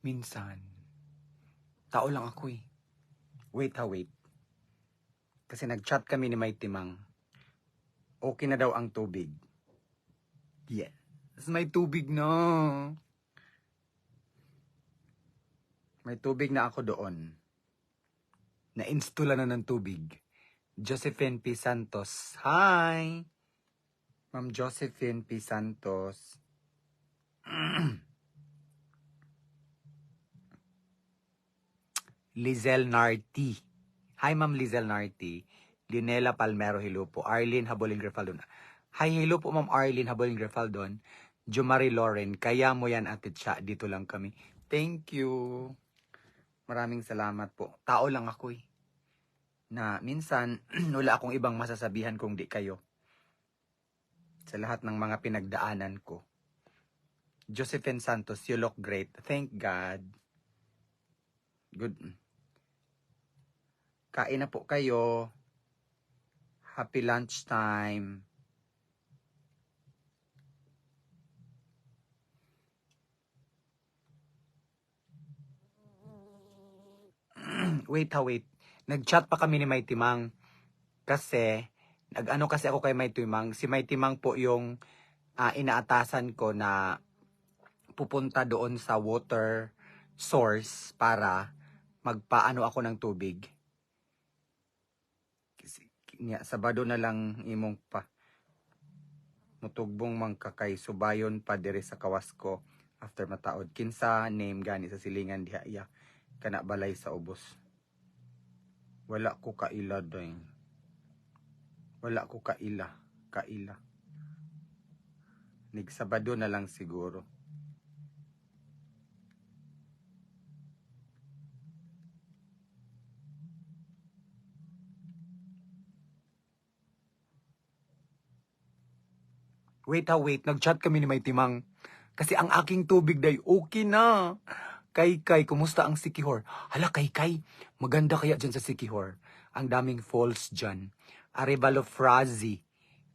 Minsan, tao lang ako eh. Wait. Kasi nag-chat kami ni May Timang. Okay na daw ang tubig. Yes. May tubig na. May tubig na ako doon. Na-installa na ng tubig. Josephine P. Santos. Hi! Ma'am Josephine P. Santos. Lizelle Narti. Hi, Ma'am Lizelle Narti. Linela Palmero, hello po. Arlene Haboling Grefaldon. Hi, hello po, Ma'am Arlene Haboling Grefaldon. Jumari Lauren, kaya mo yan, Ate Cha. Dito lang kami. Thank you. Maraming salamat po. Tao lang ako eh. Na minsan, wala akong ibang masasabihan kung di kayo. Sa lahat ng mga pinagdaanan ko. Josephine Santos, you look great. Thank God. Good. Kain na po kayo. Happy lunchtime. Wait. Nag-chat pa kami ni May Timang. Kasi, nag-ano kasi ako kay May Timang. Si May Timang po yung inaatasan ko na pupunta doon sa water source para magpaano ako ng tubig. Sabado na lang imong pa mutugbong mangkakay subayon pa dire sa kawas ko after mataod kinsa name gani sa silingan diha iya kana balay sa ubos. Wala ko kaila doy. Wala ko kaila. Nig Sabado na lang siguro. Wait. Nag-chat kami ni May Timang. Kasi ang aking tubig day, okay na. Kay, kumusta ang Sikihor? Hala, Kay, maganda kaya dyan sa Sikihor. Ang daming falls dyan. Arevalo Frazi,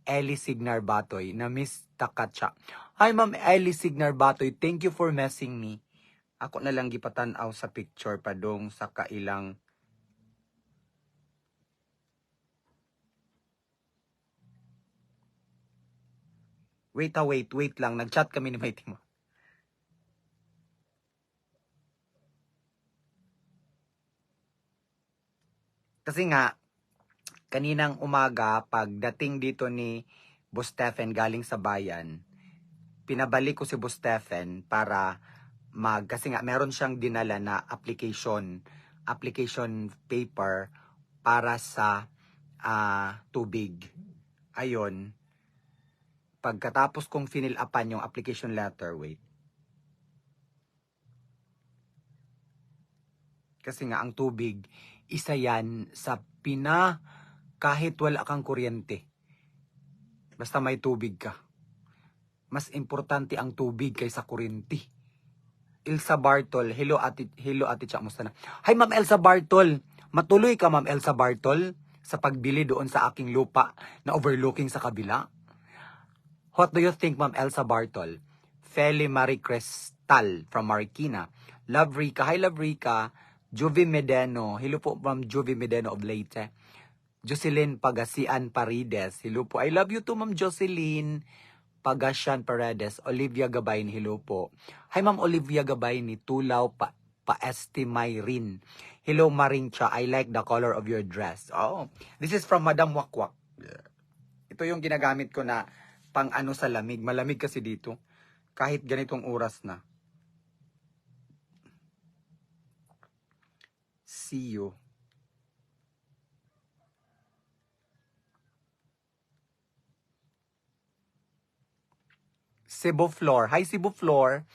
Ellie Signar Batoy, na Miss Takacha. Hi, Ma'am Ellie Signar Batoy, thank you for messing me. Ako na lang gipatanaw sa picture pa dong sa kailang. Wait lang. Nag-chat kami ni May Timang. Kasi nga, kaninang umaga, pagdating dito ni Boss Stephen galing sa bayan, pinabalik ko si Boss Stephen para kasi nga meron siyang dinala na application paper para sa tubig. Ayon, pagkatapos kong finil upan yung application letter, wait. Kasi nga ang tubig, isa yan sa kahit wala kang kuryente. Basta may tubig ka. Mas importante ang tubig kaysa kuryente. Elsa Bartol, hello ate Cha, musta na? Hi Ma'am Elsa Bartol, matuloy ka Ma'am Elsa Bartol sa pagbili doon sa aking lupa na overlooking sa kabila. What do you think Ma'am Elsa Bartol? Feli Marie Cristal from Marikina. Love Rica, hi Love Rica. Juvie Medeno, hello po Ma'am Juvie Medeno of Leyte. Jocelyn Pagasian Parides, hello po. I love you too Ma'am Jocelyn Pagasian Paredes. Olivia Gabayn, hello po. Hi Ma'am Olivia Gabayn, Tulaw pa-estimay rin. Hello Maringcha, I like the color of your dress. Oh, this is from Madam Wakwak. Ito yung ginagamit ko na pang ano sa lamig. Malamig kasi dito. Kahit ganitong oras na. See you. Cebu Flor. Hi Cebu Flor.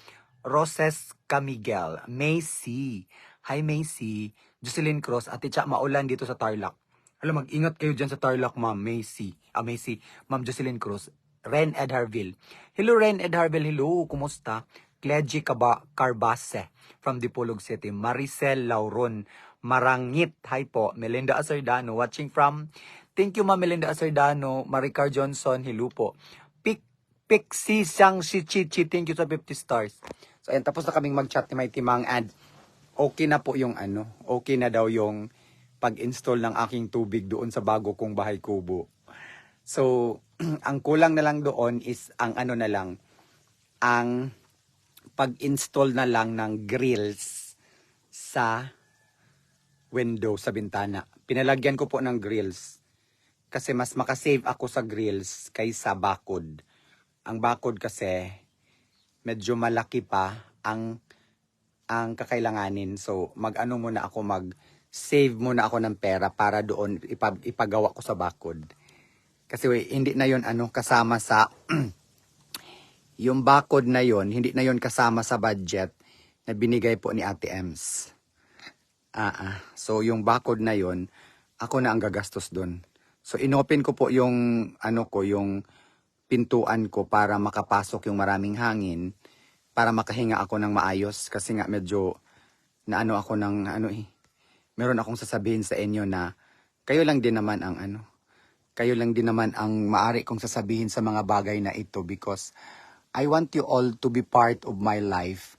Roses Camiguel. Macy. Hi Macy. Jocelyn Cruz. Ate Cha, maulan dito sa Tarlac. Alam, mag-ingat kayo dyan sa Tarlac, Ma'am Macy. Macy. Ma'am Jocelyn Cruz. Ren Edharville. Hello Ren Edharville. Hello. Kumusta? Clegy Carbase from Dipolog City. Maricel Lauron. Marangit. Hi po. Melinda Asardano. Watching from. Thank you Ma'am Melinda Asardano. Maricar Johnson. Hello po. Pixie Sang si Chichi, thank you sa 50 stars. So, ayan, tapos na kaming mag-chat ni May Timang and okay na po yung okay na daw yung pag-install ng aking tubig doon sa bago kong bahay kubo. So, ang kulang na lang doon is ang na lang, ang pag-install na lang ng grills sa window, sa bintana. Pinalagyan ko po ng grills kasi mas makasave ako sa grills kaysa bakod. Ang bakod kasi medyo malaki pa ang kakailanganin. So, mag-save muna ako ng pera para doon ipagawa ko sa bakod. Kasi hindi na yon kasama sa yung bakod na yon, hindi na yon kasama sa budget na binigay po ni Ate Ems. So yung bakod na yon, ako na ang gagastos doon. So inopen ko po yung yung pintuan ko para makapasok yung maraming hangin, para makahinga ako ng maayos kasi nga medyo ako ng meron akong sasabihin sa inyo na kayo lang din naman ang maaari kong sasabihin sa mga bagay na ito because I want you all to be part of my life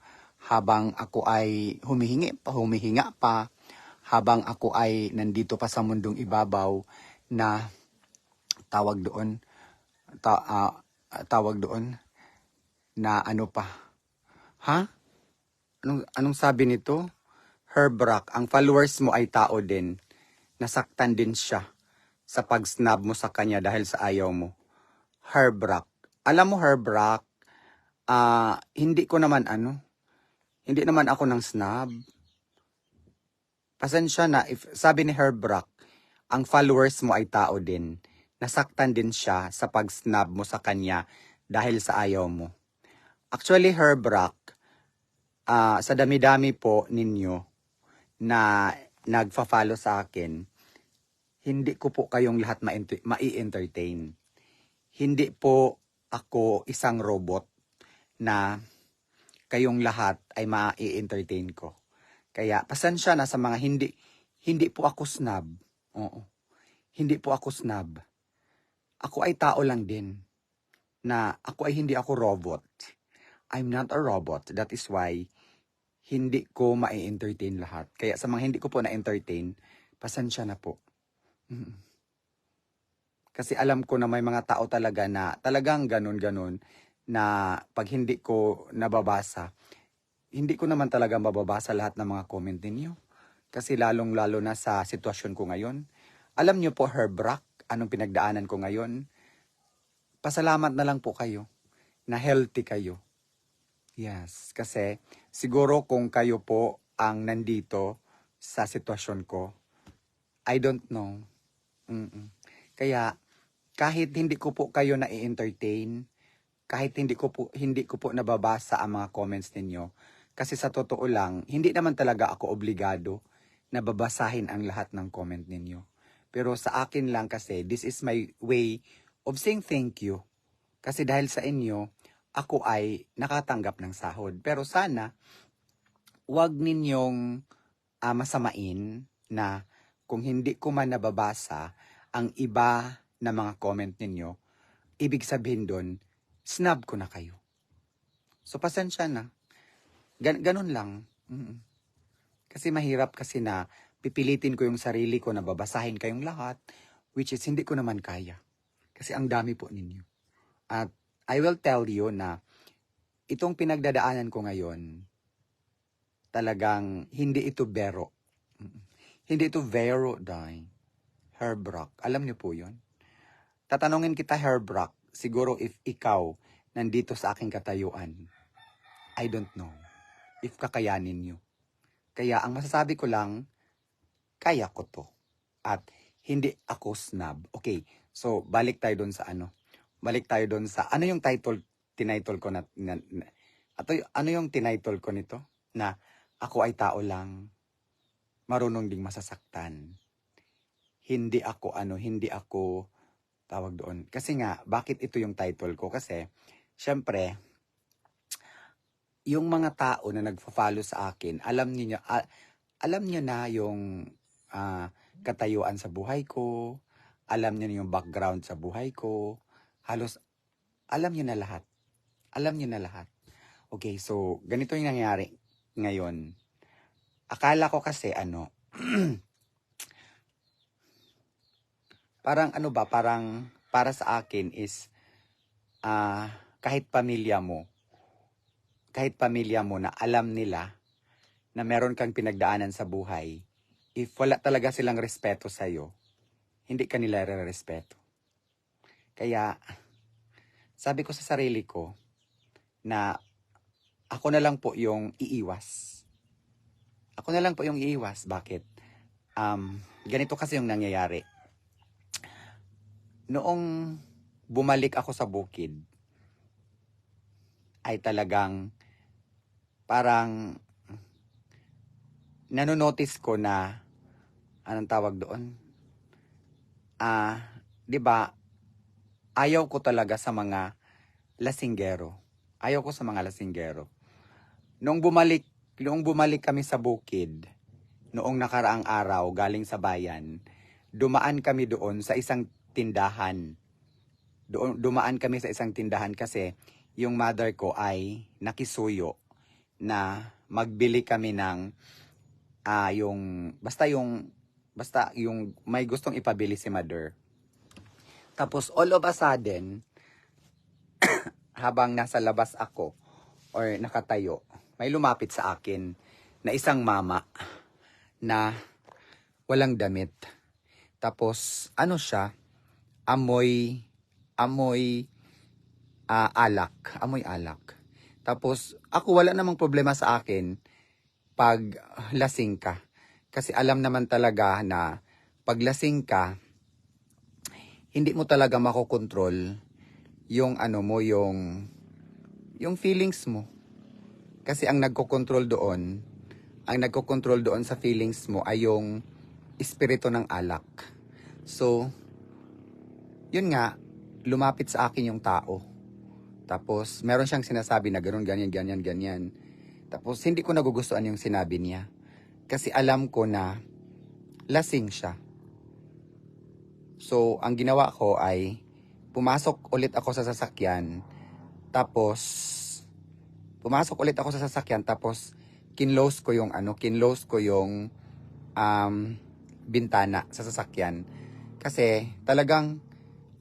habang ako ay humihinga pa, habang ako ay nandito pa sa mundong ibabaw na tawag doon na pa. Ha? Anong sabi nito? Herbrock, ang followers mo ay tao din. Nasaktan din siya sa pag-snub mo sa kanya dahil sa ayaw mo. Herbrock. Alam mo, Herbrock, hindi naman ako ng snub. Pasensya na, if sabi ni Herbrock, ang followers mo ay tao din. Nasaktan din siya sa pag-snub mo sa kanya dahil sa ayaw mo. Actually, Herbrock, sa dami-dami po ninyo na nagfa-follow sa akin, hindi ko po kayong lahat mai-entertain. Hindi po ako isang robot na kayong lahat ay ma-entertain ko. Kaya pasensya na sa mga hindi po ako snob. Oo. Hindi po ako snob. Ako ay tao lang din. Na hindi ako robot. I'm not a robot. That is why hindi ko ma-entertain lahat. Kaya sa mga hindi ko po na-entertain, pasensya na po. Kasi alam ko na may mga tao talaga na talagang ganun-ganun na pag hindi ko nababasa, hindi ko naman talaga mababasa lahat ng mga comment ninyo. Kasi lalong-lalo na sa sitwasyon ko ngayon. Alam nyo po, Herbrock, anong pinagdaanan ko ngayon? Pasalamat na lang po kayo na healthy kayo. Yes, kasi siguro kung kayo po ang nandito sa sitwasyon ko, I don't know. Kaya kahit hindi ko po kayo na-entertain, kahit hindi ko po nababasa ang mga comments ninyo, kasi sa totoo lang, hindi naman talaga ako obligado na babasahin ang lahat ng comment ninyo. Pero sa akin lang kasi, this is my way of saying thank you. Kasi dahil sa inyo, ako ay nakatanggap ng sahod. Pero sana, wag ninyong masamain na kung hindi ko man nababasa ang iba na mga comment ninyo, ibig sabihin doon, snub ko na kayo. So, pasensya na. Ganun lang. Kasi mahirap kasi na pipilitin ko yung sarili ko na babasahin kayong lahat, which is hindi ko naman kaya. Kasi ang dami po ninyo. At I will tell you na itong pinagdadaanan ko ngayon, talagang hindi ito bero. Hindi ito vero, dahil Herbrock. Alam niyo po yun? Tatanungin kita, Herbrock, siguro if ikaw nandito sa aking katayuan, I don't know if kakayanin niyo. Kaya ang masasabi ko lang, kaya ko to. At hindi ako snob. Okay, so balik tayo doon sa Balik tayo doon sa, ano yung tinitle ko ano yung tinitle ko nito? Na ako ay tao lang, marunong ding masasaktan. Hindi ako, tawag doon. Kasi nga, bakit ito yung title ko? Kasi, syempre, yung mga tao na nagfa-follow sa akin, alam niyo na yung katayuan sa buhay ko, alam niyo na yung background sa buhay ko, halos alam niyo na lahat. Alam niyo na lahat. Okay, so ganito yung nangyayari ngayon. Akala ko kasi parang parang para sa akin is kahit pamilya mo na alam nila na meron kang pinagdaanan sa buhay, if wala talaga silang respeto sa'yo, hindi ka nila re-respeto. Kaya, sabi ko sa sarili ko na ako na lang po yung iiwas. Ako na lang po yung iiwas. Bakit? Ganito kasi yung nangyayari. Noong bumalik ako sa bukid, ay talagang parang nanonotice ko na anong tawag doon? 'Di ba? Ayaw ko talaga sa mga lasinggero. Ayaw ko sa mga lasinggero. Noong bumalik kami sa bukid, noong nakaraang araw galing sa bayan, dumaan kami doon sa isang tindahan. Dumaan kami sa isang tindahan kasi yung mother ko ay nakisuyo na magbili kami ng basta yung may gustong ipabili si mother. Tapos all of a sudden, habang nasa labas ako or nakatayo, may lumapit sa akin na isang mama na walang damit. Tapos siya, amoy alak. Tapos ako wala namang problema sa akin pag lasing ka. Kasi alam naman talaga na pag lasing ka, hindi mo talaga makokontrol yung yung feelings mo. Kasi ang nagkokontrol doon sa feelings mo ay yung espiritu ng alak. So, yun nga, lumapit sa akin yung tao. Tapos, meron siyang sinasabi na gano'n, ganyan. Tapos, hindi ko nagugustuhan yung sinabi niya. Kasi alam ko na lasing siya. So, ang ginawa ko ay pumasok ulit ako sa sasakyan. Tapos, kinlose ko yung bintana sa sasakyan. Kasi talagang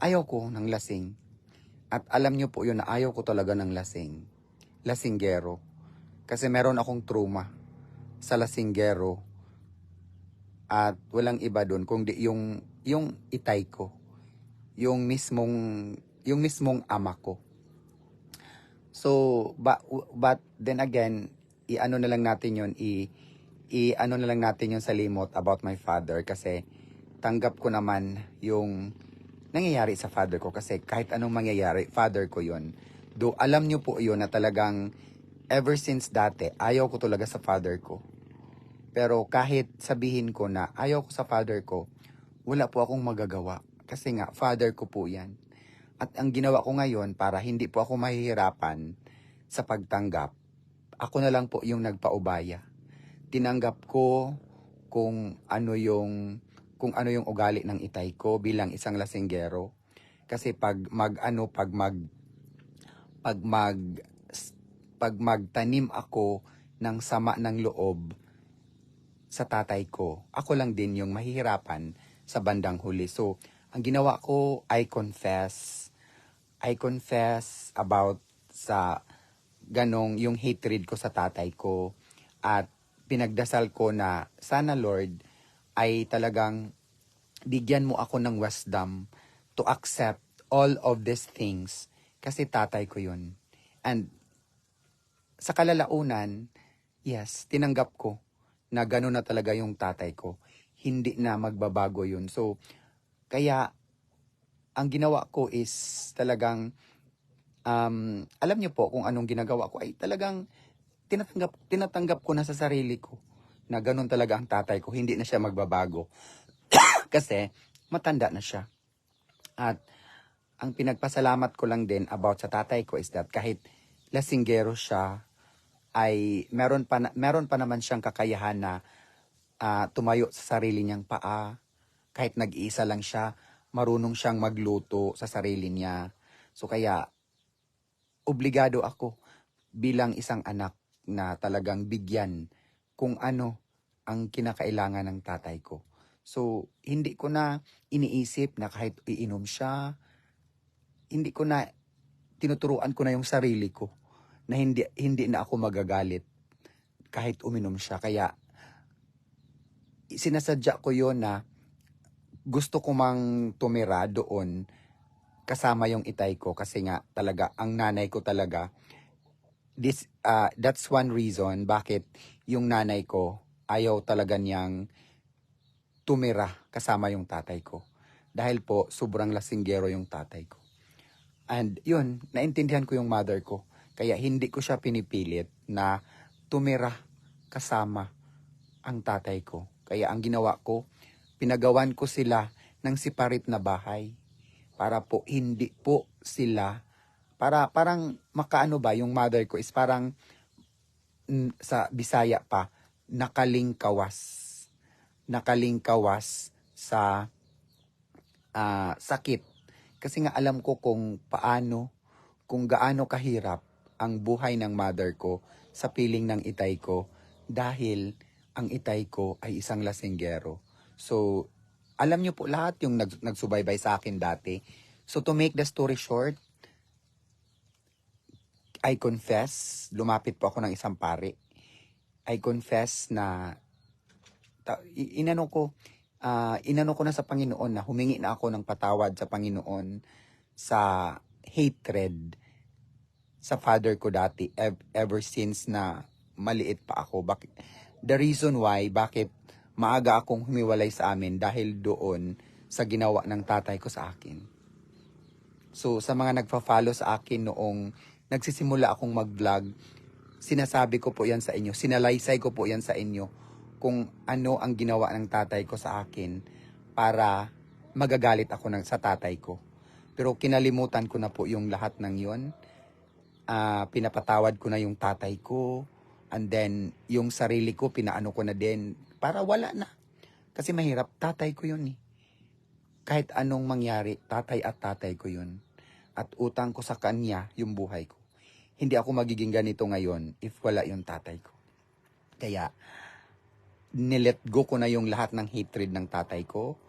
ayaw ko ng lasing. At alam niyo po yun na ayaw ko talaga ng lasing. Lasinggero. Kasi meron akong trauma sa lasinggero. At walang iba doon kundi yung itay ko. Yung mismong ama ko. So, but then again, i-ano na lang natin yun sa limot about my father kasi tanggap ko naman yung nangyayari sa father ko kasi kahit anong mangyayari, father ko yun. Do alam nyo po yun na talagang ever since dati, ayaw ko talaga sa father ko. Pero kahit sabihin ko na ayaw ko sa father ko, wala po akong magagawa. Kasi nga, father ko po yan. At ang ginawa ko ngayon para hindi po ako mahihirapan sa pagtanggap, ako na lang po yung nagpaubaya. Tinanggap ko kung ano yung ugali ng itay ko bilang isang lasinggero. Kasi pag magtanim ako ng sama ng loob sa tatay ko, ako lang din yung mahihirapan sa bandang huli. So, ang ginawa ko, I confess about sa ganong yung hatred ko sa tatay ko at pinagdasal ko na sana Lord ay talagang bigyan mo ako ng wisdom to accept all of these things kasi tatay ko yun. And sa kalalaunan, yes, tinanggap ko na gano'n na talaga yung tatay ko. Hindi na magbabago yun. So, kaya ang ginawa ko is talagang alam niyo po kung anong ginagawa ko ay talagang tinatanggap ko na sa sarili ko na ganun talaga ang tatay ko, hindi na siya magbabago kasi matanda na siya. At ang pinagpasalamat ko lang din about sa tatay ko is that kahit lasinggero siya ay meron pa naman siyang kakayahan na tumayo sa sarili niyang paa. Kahit nag-iisa lang siya, marunong siyang magluto sa sarili niya. So kaya obligado ako bilang isang anak na talagang bigyan kung ano ang kinakailangan ng tatay ko. So, hindi ko na iniisip na kahit iinom siya, hindi ko na, tinuturuan ko na yung sarili ko na hindi na ako magagalit kahit uminom siya. Kaya, sinasadya ko yon na gusto ko mang tumira doon kasama yung itay ko kasi nga talaga, ang nanay ko talaga, that's one reason bakit yung nanay ko ayaw talaga niyang tumira kasama yung tatay ko. Dahil po, sobrang lasinggero yung tatay ko. And yun, naintindihan ko yung mother ko. Kaya hindi ko siya pinipilit na tumira kasama ang tatay ko. Kaya ang ginawa ko, pinagawan ko sila ng separate na bahay. Para po, hindi po sila, parang makaano ba, yung mother ko is parang sa Bisaya pa, nakalingkawas sa sakit. Kasi nga alam ko kung gaano kahirap ang buhay ng mother ko sa piling ng itay ko dahil ang itay ko ay isang lasinggero. So, alam niyo po lahat yung nagsubaybay sa akin dati. So, to make the story short, I confess, lumapit po ako ng isang pare. I confess na inano ko na sa Panginoon na humingi na ako ng patawad sa Panginoon sa hatred sa father ko dati ever since na maliit pa ako. The reason why bakit maaga akong humiwalay sa amin dahil doon sa ginawa ng tatay ko sa akin. So sa mga nagfa-follow sa akin noong nagsisimula akong mag-vlog, sinasabi ko po yan sa inyo, sinalaysay ko po yan sa inyo kung ano ang ginawa ng tatay ko sa akin para magagalit ako sa tatay ko. Pero kinalimutan ko na po yung lahat ng yon. Pinapatawad ko na yung tatay ko, and then yung sarili ko pinaano ko na din para wala na. Kasi mahirap, tatay ko yun eh. Kahit anong mangyari, tatay at tatay ko yun. At utang ko sa kanya yung buhay ko. Hindi ako magiging ganito ngayon if wala yung tatay ko. Kaya, nilet go ko na yung lahat ng hatred ng tatay ko.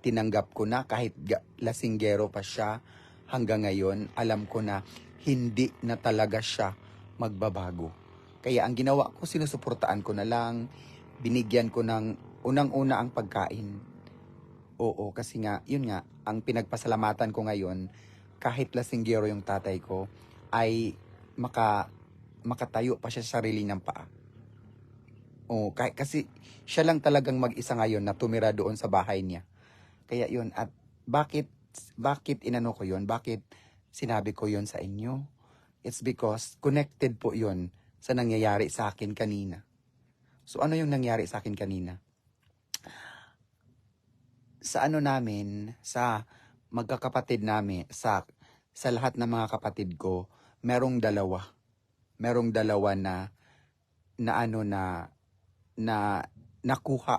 Tinanggap ko na kahit lasinggero pa siya hanggang ngayon, alam ko na hindi na talaga siya magbabago. Kaya ang ginawa ko, sinusuportaan ko na lang, binigyan ko ng unang-una ang pagkain. Oo, kasi nga, yun nga, ang pinagpasalamatan ko ngayon, kahit lasinggero yung tatay ko, ay makatayo pa siya sa sarili ng paa. Oo, kasi siya lang talagang mag-isa ngayon na tumira doon sa bahay niya. Kaya yun, at bakit inano ko yun? Bakit sinabi ko yun sa inyo? It's because connected po yun sa nangyayari sa akin kanina. So ano yung nangyari sa akin kanina? Sa ano namin, sa magkakapatid namin, sa lahat ng mga kapatid ko, merong dalawa na nakuha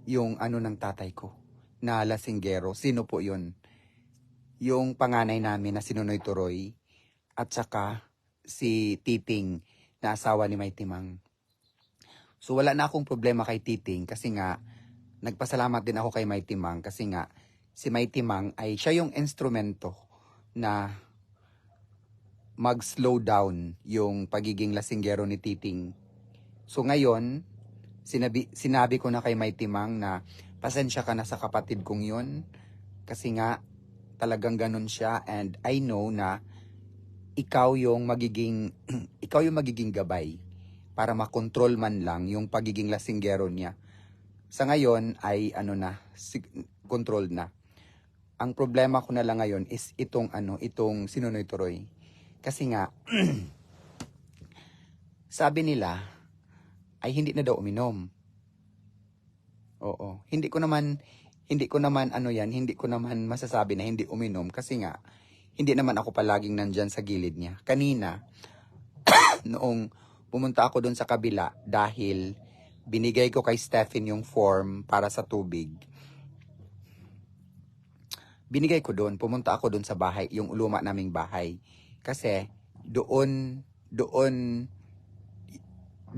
yung ano ng tatay ko na lasinggero. Sino po yun? Yung panganay namin na si Nonoy Turoy at saka si Titing na asawa ni May Timang. So wala na akong problema kay Titing kasi nga nagpasalamat din ako kay May Timang kasi nga si May Timang ay siya yung instrumento na mag-slow down yung pagiging lasinggero ni Titing. So ngayon, sinabi ko na kay May Timang na pasensya ka na sa kapatid kong yun kasi nga talagang ganun siya, and I know na ikaw yung magiging gabay para makontrol man lang yung pagiging lasinggero niya. Sa ngayon ay controlled na. Ang problema ko na lang ngayon is itong si Nonoy Turoy. Kasi nga sabi nila ay hindi na daw uminom. Oo, hindi ko naman masasabi na hindi uminom kasi nga hindi naman ako palaging nandyan sa gilid niya. Kanina noong pumunta ako doon sa kabila dahil binigay ko kay Stephen yung form para sa tubig. Pumunta ako doon sa bahay, yung luma naming bahay. Kasi doon doon,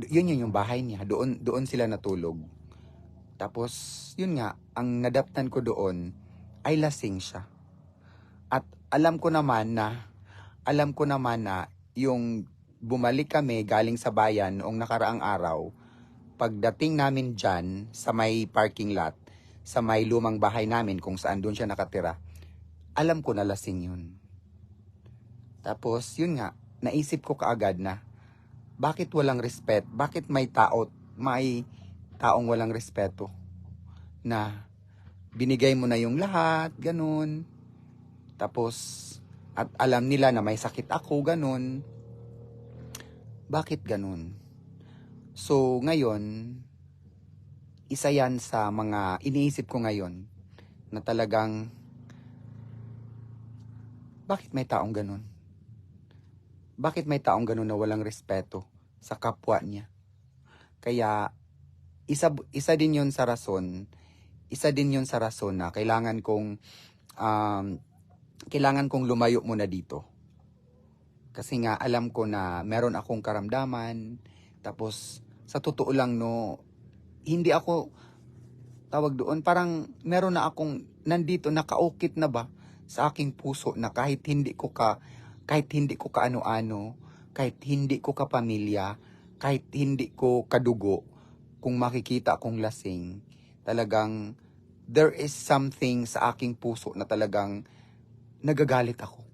yun yung bahay niya. Doon sila natulog. Tapos, yun nga, ang nadaptan ko doon ay lasing siya. At alam ko naman na yung bumalik kami galing sa bayan noong nakaraang araw, pagdating namin dyan sa may parking lot, sa may lumang bahay namin kung saan doon siya nakatira, alam ko na lasing yun. Tapos, yun nga, naisip ko kaagad na, bakit walang respect? Bakit may taong walang respeto? Na binigay mo na yung lahat, ganun. Tapos, at alam nila na may sakit ako, ganun. Bakit ganun? So, ngayon, isa yan sa mga iniisip ko ngayon na talagang, bakit may taong ganun? Bakit may taong ganun na walang respeto sa kapwa niya? Kaya, isa din yun sa rason na kailangan kong lumayo muna dito. Kasi nga alam ko na meron akong karamdaman, tapos sa totoo lang no, hindi ako tawag doon, parang meron na akong nandito nakaukit na ba sa aking puso na kahit hindi ko kaano-ano, kahit hindi ko kapamilya, kahit hindi ko kadugo, kung makikita akong lasing, talagang there is something sa aking puso na talagang nagagalit ako.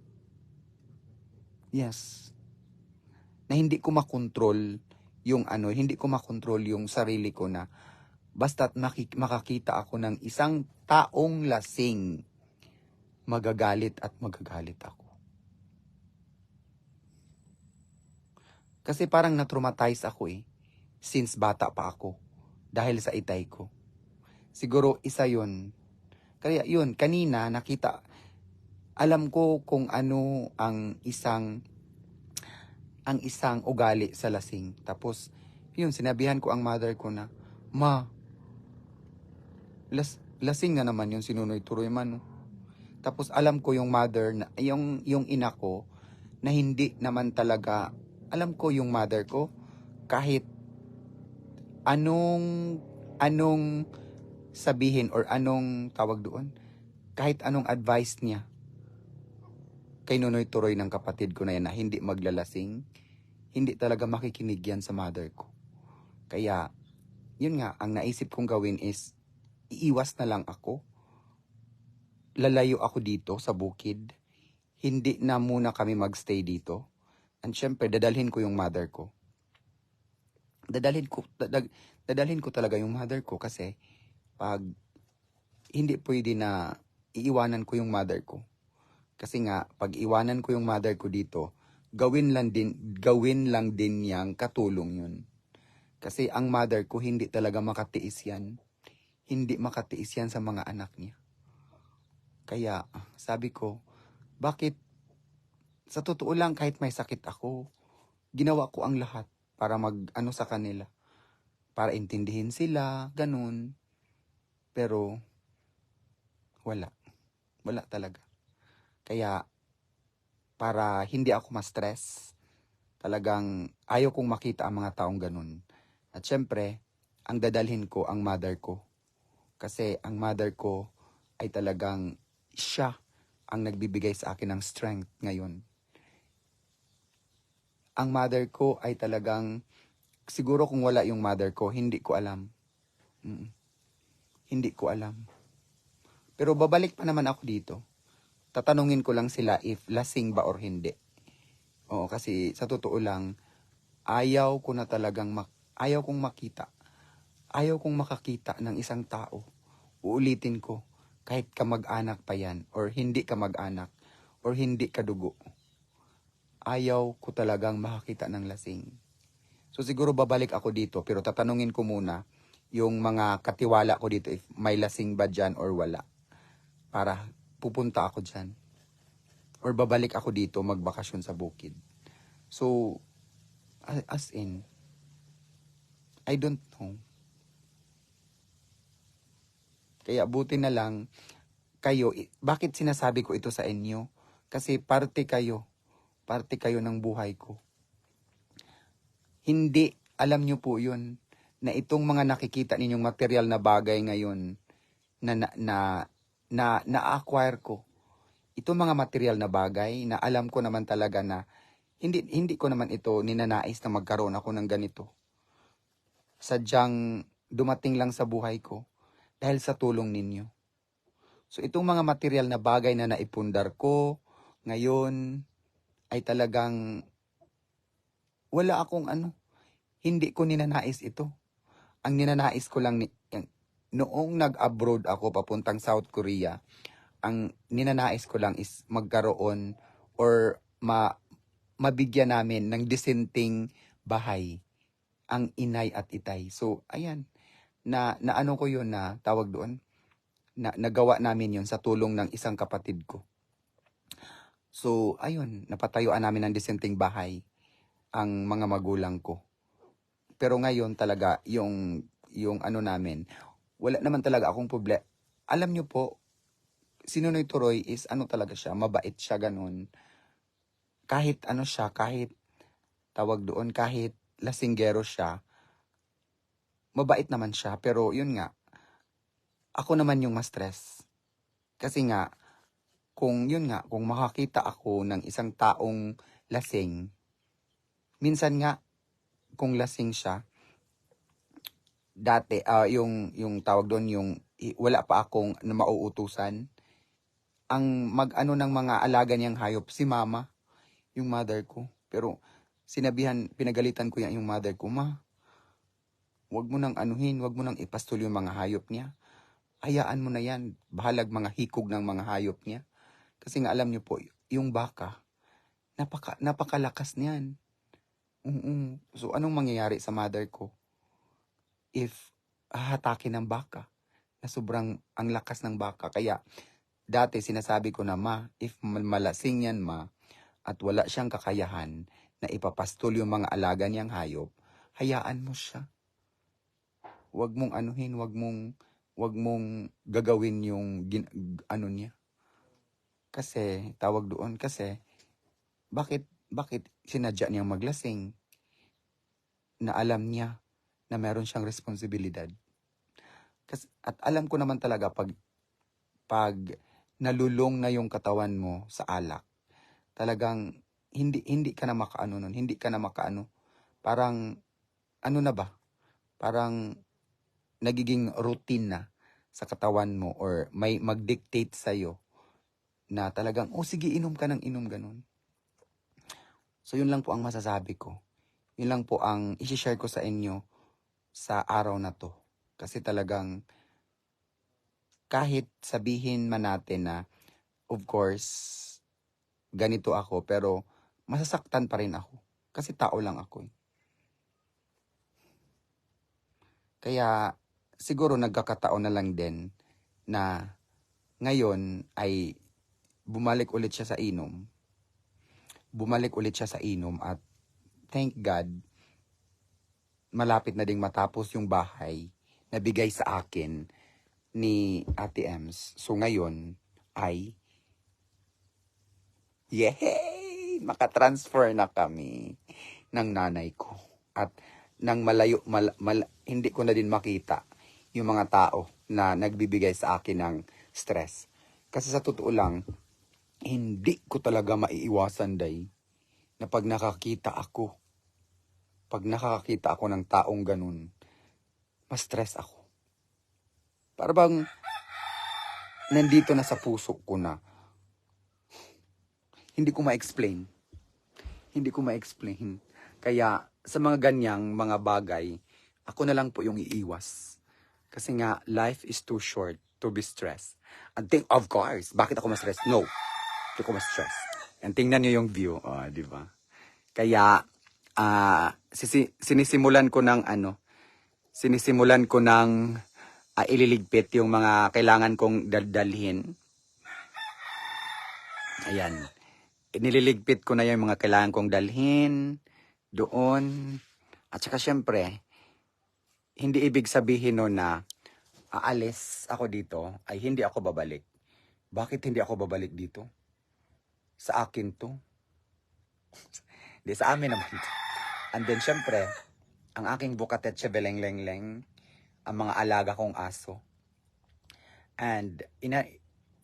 Yes. Na hindi ko makontrol hindi ko makontrol yung sarili ko na basta't makakita ako ng isang taong lasing, magagalit ako. Kasi parang na-traumatize ako since bata pa ako dahil sa itay ko. Siguro isa yun. Kaya yun, kanina alam ko kung ano ang isang ugali sa lasing. Tapos, yun, sinabihan ko ang mother ko na, Ma, lasing na naman yung sinunoy turoy man. No? Tapos alam ko yung mother, yung ina ko, na hindi naman talaga, alam ko yung mother ko, kahit anong sabihin or anong tawag doon, kahit anong advice niya, kay Nonoy Turoy ng kapatid ko na yan na hindi maglalasing, hindi talaga makikinig yan sa mother ko. Kaya, yun nga, ang naisip kong gawin is, iiwas na lang ako. Lalayo ako dito sa bukid. Hindi na muna kami magstay dito. And syempre, dadalhin ko yung mother ko. Dadalhin ko talaga yung mother ko kasi pag hindi pwede na iiwanan ko yung mother ko. Kasi nga, pag iwanan ko yung mother ko dito, gawin lang din niyang katulong yun. Kasi ang mother ko hindi talaga makatiis yan. Hindi makatiis yan sa mga anak niya. Kaya, sabi ko, bakit sa totoo lang kahit may sakit ako, ginawa ko ang lahat para mag-ano sa kanila. Para intindihin sila, ganun. Pero, wala. Wala talaga. Kaya, para hindi ako ma-stress, talagang ayaw kong makita ang mga taong ganun. At syempre, ang dadalhin ko ang mother ko. Kasi ang mother ko ay talagang siya ang nagbibigay sa akin ng strength ngayon. Ang mother ko ay talagang, siguro kung wala yung mother ko, hindi ko alam. Hindi ko alam. Pero babalik pa naman ako dito. Tatanungin ko lang sila if lasing ba or hindi. Oo, kasi sa totoo lang, ayaw kong makita. Ayaw kong makakita ng isang tao. Uulitin ko, kahit kamag-anak pa yan, or hindi kamag-anak, or hindi kadugo. Ayaw ko talagang makakita ng lasing. So siguro babalik ako dito, pero tatanungin ko muna yung mga katiwala ko dito if may lasing ba dyan or wala. Para pupunta ako dyan. Or babalik ako dito magbakasyon sa bukid. So, as in, I don't know. Kaya buti na lang kayo, bakit sinasabi ko ito sa inyo? Kasi parte kayo ng buhay ko. Hindi, alam nyo po yun, na itong mga nakikita ninyong material na bagay ngayon na-acquire ko, itong mga material na bagay na alam ko naman talaga na hindi ko naman ito ninanais na magkaroon ako ng ganito. Sadyang dumating lang sa buhay ko dahil sa tulong ninyo. So itong mga material na bagay na naipundar ko ngayon ay talagang wala akong hindi ko ninanais ito. Ang ninanais ko lang noong nag-abroad ako papuntang South Korea, ang ninanais ko lang is magkaroon or mabigyan namin ng disenteng bahay ang inay at itay. So ayan, na ano ko yun na tawag doon, na nagawa namin yun sa tulong ng isang kapatid ko. So ayun, napatayuan namin ng disenteng bahay ang mga magulang ko. Pero ngayon talaga, yung namin, wala naman talaga akong problema. Alam nyo po, si Nunoy Turoy is talaga siya, mabait siya ganun. Kahit siya, kahit tawag doon, kahit lasinggero siya, mabait naman siya. Pero yun nga, ako naman yung ma-stress. Kasi nga, kung makakita ako ng isang taong lasing, minsan nga, kung lasing siya, dati, yung tawag doon, wala pa akong na mauutusan, ang mag-ano ng mga alaga niyang hayop, si mama, yung mother ko. Pero, pinagalitan ko yung mother ko, ma, wag mo nang anuhin, wag mo nang ipastol yung mga hayop niya. Hayaan mo na yan, bahalag mga hikog ng mga hayop niya. Kasi nga alam niyo po, yung baka, napakalakas niyan. So, anong mangyayari sa mother ko if hahatakin ng baka na sobrang ang lakas ng baka? Kaya, dati sinasabi ko na, ma, if malasing yan, ma, at wala siyang kakayahan na ipapastol yung mga alaga niyang hayop, hayaan mo siya. Huwag mong anuhin, huwag mong gagawin yung niya. Kasi, tawag doon, bakit sinadya niyang maglasing na alam niya na meron siyang responsibilidad? At alam ko naman talaga pag nalulong na yung katawan mo sa alak, talagang hindi ka na makaano nun, hindi ka na makaano. Parang na ba? Parang nagiging routine na sa katawan mo or may mag-dictate sa'yo na talagang, sige, inom ka ng inom, ganun. So, yun lang po ang masasabi ko. Yun lang po ang isi-share ko sa inyo sa araw na to. Kasi talagang, kahit sabihin man natin na, of course, ganito ako, pero masasaktan pa rin ako. Kasi tao lang ako. Kaya, siguro nagkakataon na lang din na ngayon ay bumalik ulit siya sa inom. At thank God, malapit na ding matapos yung bahay na bigay sa akin ni Ate Ems. So ngayon ay, yehey! Makatransfer na kami ng nanay ko. At nang malayo, hindi ko na din makita yung mga tao na nagbibigay sa akin ng stress. Kasi sa totoo lang, hindi ko talaga maiiwasan, day, na pag nakakita ako ng taong ganun, ma-stress ako. Para bang nandito na sa puso ko na hindi ko ma-explain. Kaya sa mga ganyang mga bagay, ako na lang po yung iiwas. Kasi nga, life is too short to be stressed. And think, of course, bakit ako ma-stress? No, hindi ko ma-stress. And tingnan nyo yung view, di ba? Kaya, sinisimulan ko ng ililigpit yung mga kailangan kong daldalhin. Ayan. Nililigpit ko na yung mga kailangan kong dalhin doon. At saka syempre, hindi ibig sabihin no na aalis ako dito ay hindi ako babalik. Bakit hindi ako babalik dito? Sa akin to. Di, sa amin naman to. And then, syempre, ang aking bukatetse beleng-leng-leng, ang mga alaga kong aso. And,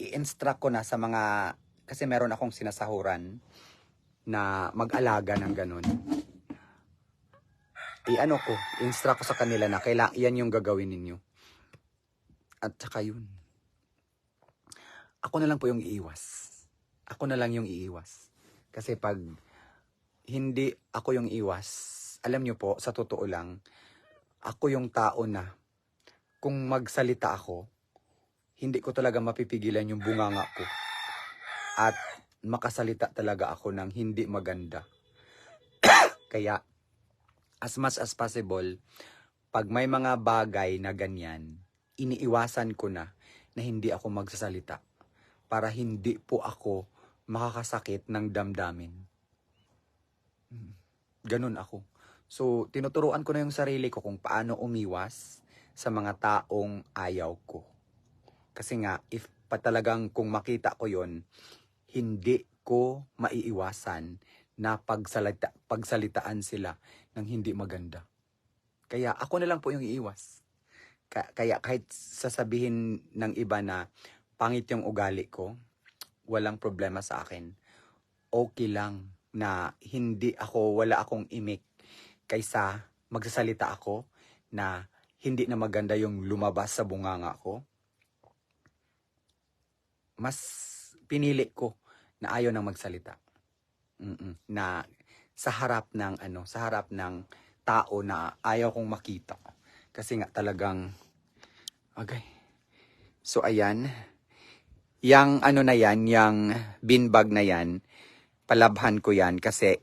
i-instruct ko na sa mga, kasi meron akong sinasahuran na mag-alaga ng ganun. Instruct ko sa kanila na yan yung gagawin ninyo. At saka yun. Ako na lang po yung iiwas. Ako na lang yung iiwas. Kasi pag hindi ako yung iwas, alam nyo po, sa totoo lang, ako yung tao na kung magsalita ako, hindi ko talaga mapipigilan yung bunganga ko. At makasalita talaga ako ng hindi maganda. Kaya, as much as possible, pag may mga bagay na ganyan, iniiwasan ko na hindi ako magsasalita para hindi po ako makakasakit ng damdamin. Ganun ako. So, tinuturuan ko na yung sarili ko kung paano umiwas sa mga taong ayaw ko. Kasi nga, if pa talagang kung makita ko yon, hindi ko maiiwasan na pagsalitaan sila ng hindi maganda. Kaya ako na lang po yung iiwas. Kaya kahit sasabihin ng iba na pangit yung ugali ko, walang problema sa akin. Okay lang na wala akong imik kaysa magsasalita ako na hindi na maganda yung lumabas sa bunganga ko. Mas pinili ko na ayaw nang magsalita. Na sa harap ng tao na ayaw kong makita. Kasi nga talagang okay. So ayan, yang yang beanbag na yan, palabhan ko yan kasi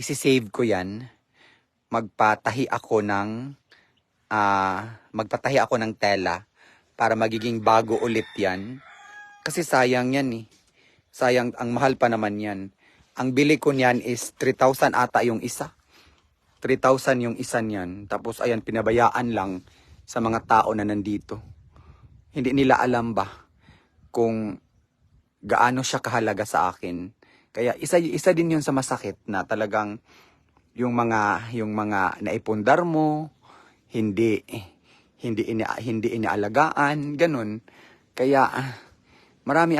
isi-save ko yan. Magpatahi ako ng tela para magiging bago ulit yan. Kasi sayang yan eh. Sayang, ang mahal pa naman yan. Ang bili ko niyan is 3,000 ata yung isa. 3,000 yung isa niyan. Tapos ayan, pinabayaan lang sa mga tao na nandito. Hindi nila alam ba kung gaano siya kahalaga sa akin. Kaya isa din yun sa masakit na talagang yung mga naipundar mo, hindi inialagaan, ganun. Kaya marami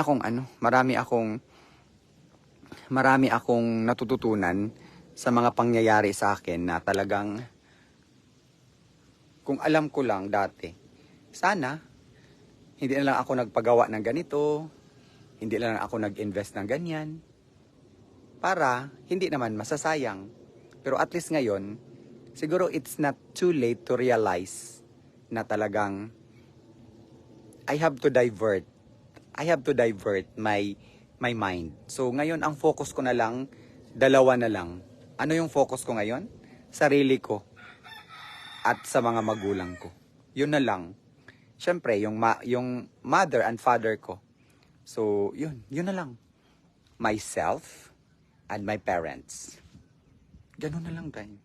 akong natututunan sa mga pangyayari sa akin na talagang kung alam ko lang dati, sana hindi na lang ako nagpagawa ng ganito, hindi na lang ako nag-invest ng ganyan, para hindi naman masasayang. Pero at least ngayon, siguro it's not too late to realize na talagang I have to divert my mind. So ngayon ang focus ko na lang, dalawa na lang. Ano yung focus ko ngayon? Sarili ko at sa mga magulang ko. Yun na lang. Siyempre, yung mother and father ko. So, yun na lang. Myself and my parents. Ganun na lang tayo.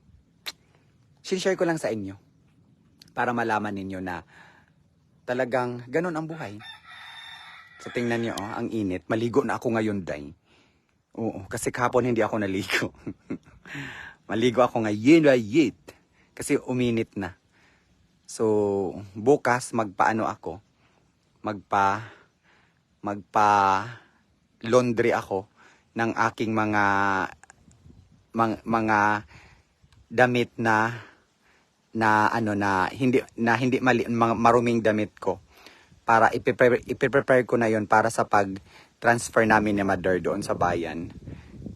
Sinishare ko lang sa inyo para malaman ninyo na talagang ganun ang buhay. So, tingnan nyo, ang init. Maligo na ako ngayon, day. Oo, kasi kahapon hindi ako naligo. Maligo ako ngayon, kasi uminit na. So, bukas magpa-laundry ako ng aking mga damit na hindi maruming damit ko para ipe-prepare ko na yon para sa pag-transfer namin ni Mother doon sa bayan.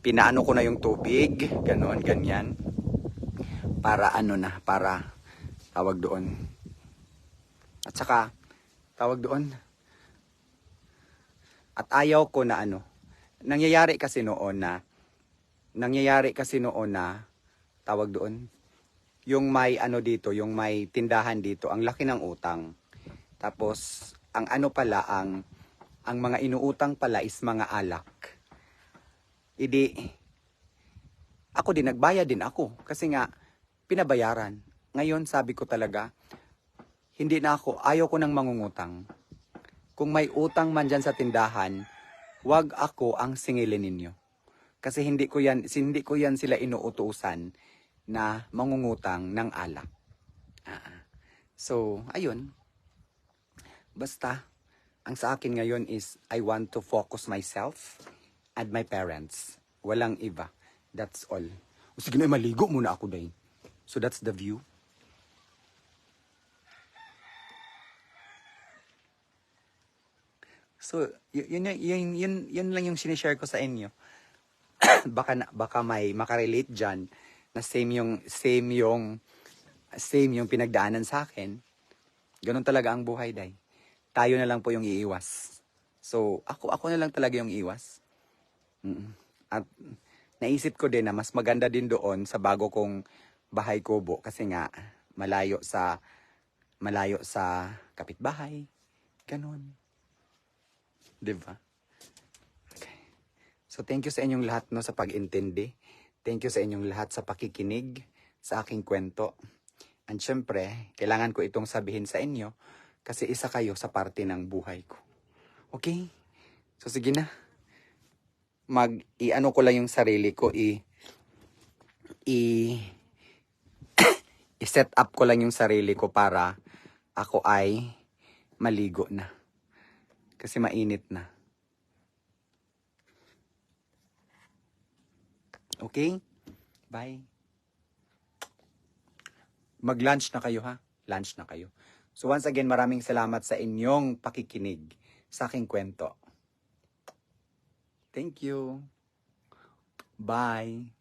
Pinaano ko na yung tubig, ganyan. Para tawag doon. At saka, tawag doon. At ayaw ko na nangyayari kasi noon na, tawag doon, yung may yung may tindahan dito, ang laki ng utang. Tapos, ang mga inuutang pala is mga alak. Ako din, nagbayad din ako. Kasi nga, pinabayaran. Ngayon, sabi ko talaga, ayaw ko nang mangungutang. Kung may utang man dyan sa tindahan, wag ako ang singilin ninyo. Kasi hindi ko yan sila inuutusan na mangungutang ng alak. So, ayun. Basta, ang sa akin ngayon is I want to focus myself and my parents. Walang iba. That's all. O sige na, maligo muna ako dahil. So that's the view. So, yun lang yung sinishare ko sa inyo. baka may makarelate dyan na same yung pinagdaanan sa akin. Ganun talaga ang buhay, day. Tayo na lang po yung iiwas. So, ako na lang talaga yung iiwas. At naisip ko din na mas maganda din doon sa bago kong bahay kubo kasi nga malayo sa kapitbahay. Ganun. Diba? Okay. So, thank you sa inyong lahat no sa pag-intindi. Thank you sa inyong lahat sa pakikinig sa aking kwento. And syempre, kailangan ko itong sabihin sa inyo kasi isa kayo sa parte ng buhay ko. Okay? So, sige na. I-ano ko lang yung sarili ko, i-set up ko lang yung sarili ko para ako ay maligo na. Kasi mainit na. Okay? Bye. Mag-lunch na kayo, ha? Lunch na kayo. So once again, maraming salamat sa inyong pakikinig sa aking kwento. Thank you. Bye.